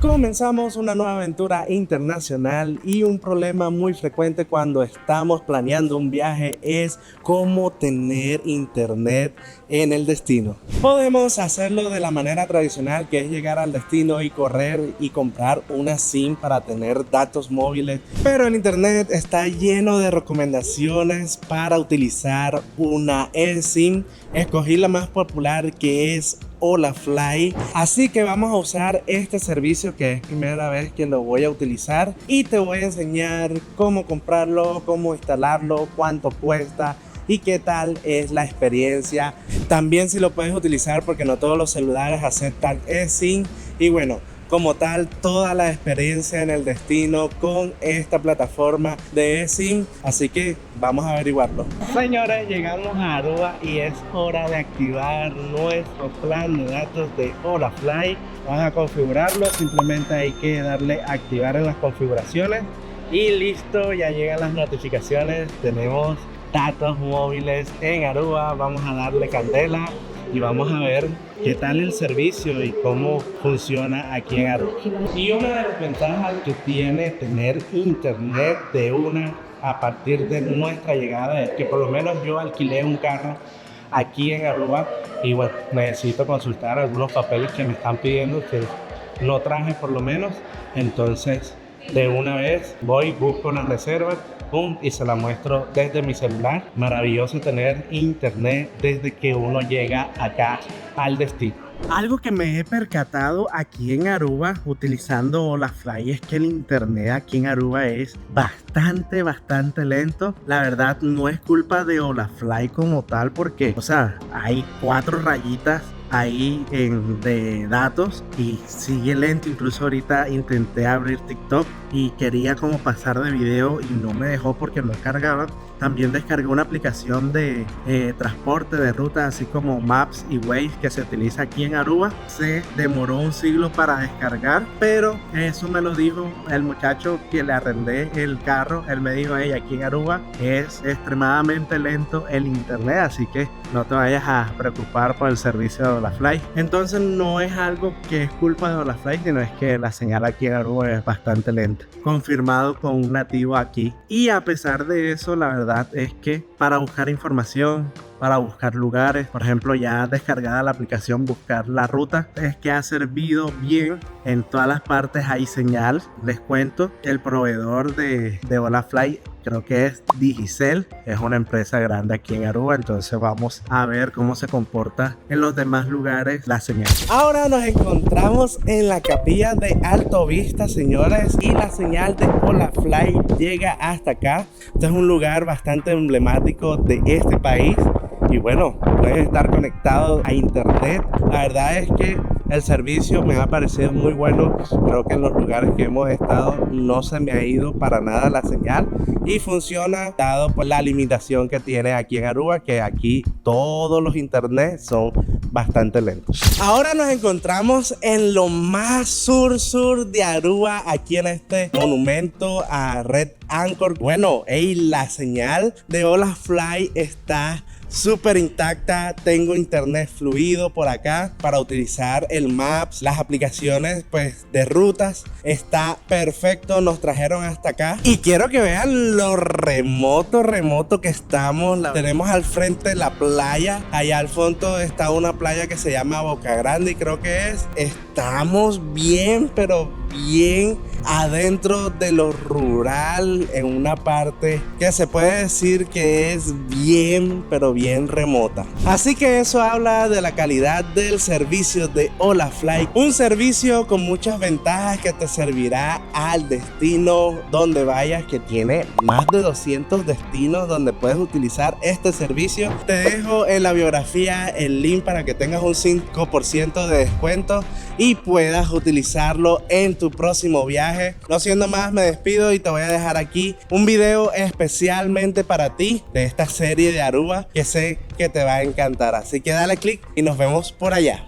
Comenzamos una nueva aventura internacional y un problema muy frecuente cuando estamos planeando un viaje es cómo tener internet en el destino. Podemos hacerlo de la manera tradicional, que es llegar al destino y correr y comprar una SIM para tener datos móviles, pero el internet está lleno de recomendaciones para utilizar una eSIM. Escogí la más popular, que es Holafly, así que vamos a usar este servicio, que es primera vez que lo voy a utilizar, y te voy a enseñar cómo comprarlo, cómo instalarlo, cuánto cuesta y qué tal es la experiencia. También si lo puedes utilizar, porque no todos los celulares aceptan eSIM, y bueno, como tal, toda la experiencia en el destino con esta plataforma de eSIM. Así que vamos a averiguarlo. Señores, llegamos a Aruba y es hora de activar nuestro plan de datos de Holafly. Vamos a configurarlo, simplemente hay que darle a activar en las configuraciones y listo, ya llegan las notificaciones. Tenemos datos móviles en Aruba. Vamos a darle candela y vamos a ver qué tal el servicio y cómo funciona aquí en Aruba. Y una de las ventajas que tiene tener internet de una a partir de nuestra llegada es que por lo menos yo alquilé un carro aquí en Aruba y bueno, necesito consultar algunos papeles que me están pidiendo que no traje por lo menos. Entonces de una vez voy, busco una reserva, pum, y se la muestro desde mi celular. Maravilloso tener internet desde que uno llega acá al destino. Algo que me he percatado aquí en Aruba utilizando Holafly es que el internet aquí en Aruba es bastante lento. La verdad no es culpa de Holafly como tal, porque o sea, hay 4 rayitas ahí de datos y sigue lento. Incluso ahorita intenté abrir TikTok y quería como pasar de video y no me dejó porque no cargaba. También descargué una aplicación de transporte de ruta, así como Maps y Waze, que se utiliza aquí en Aruba. Se demoró un siglo para descargar, pero eso me lo dijo el muchacho que le arrendé el carro. Él me dijo: hey, aquí en Aruba es extremadamente lento el internet, así que no te vayas a preocupar por el servicio de Holafly. Entonces no es algo que es culpa de Holafly, sino es que la señal aquí en Aruba es bastante lenta. Confirmado con un nativo aquí. Y a pesar de eso, la verdad es que para buscar información, para buscar lugares, por ejemplo, ya descargada la aplicación, buscar la ruta, es que ha servido bien. En todas las partes hay señal. Les cuento, el proveedor de Holafly creo que es Digicel, es una empresa grande aquí en Aruba. Entonces vamos a ver cómo se comporta en los demás lugares la señal. Ahora nos encontramos en la capilla de Alto Vista, señores, y la señal de Holafly llega hasta acá. Este es un lugar bastante emblemático de este país y bueno, puedes estar conectado a internet. La verdad es que el servicio me ha parecido muy bueno. Creo que en los lugares que hemos estado no se me ha ido para nada la señal y funciona, dado por la limitación que tiene aquí en Aruba, que aquí todos los internet son bastante lentos. Ahora nos encontramos en lo más sur de Aruba, aquí en este monumento a Red Angkor. Bueno, la señal de Holafly está súper intacta. Tengo internet fluido por acá para utilizar el Maps, las aplicaciones pues de rutas. Está perfecto, nos trajeron hasta acá y quiero que vean lo remoto que estamos. Tenemos al frente la playa, allá al fondo está una playa que se llama Boca Grande y creo que estamos bien, pero bien adentro de lo rural, en una parte que se puede decir que es bien, pero bien remota. Así que eso habla de la calidad del servicio de Holafly, un servicio con muchas ventajas que te servirá al destino donde vayas, que tiene más de 200 destinos donde puedes utilizar este servicio. Te dejo en la biografía el link para que tengas un 5% de descuento y puedas utilizarlo en tu próximo viaje. No siendo más, me despido y te voy a dejar aquí un video especialmente para ti de esta serie de Aruba que sé que te va a encantar. Así que dale click y nos vemos por allá.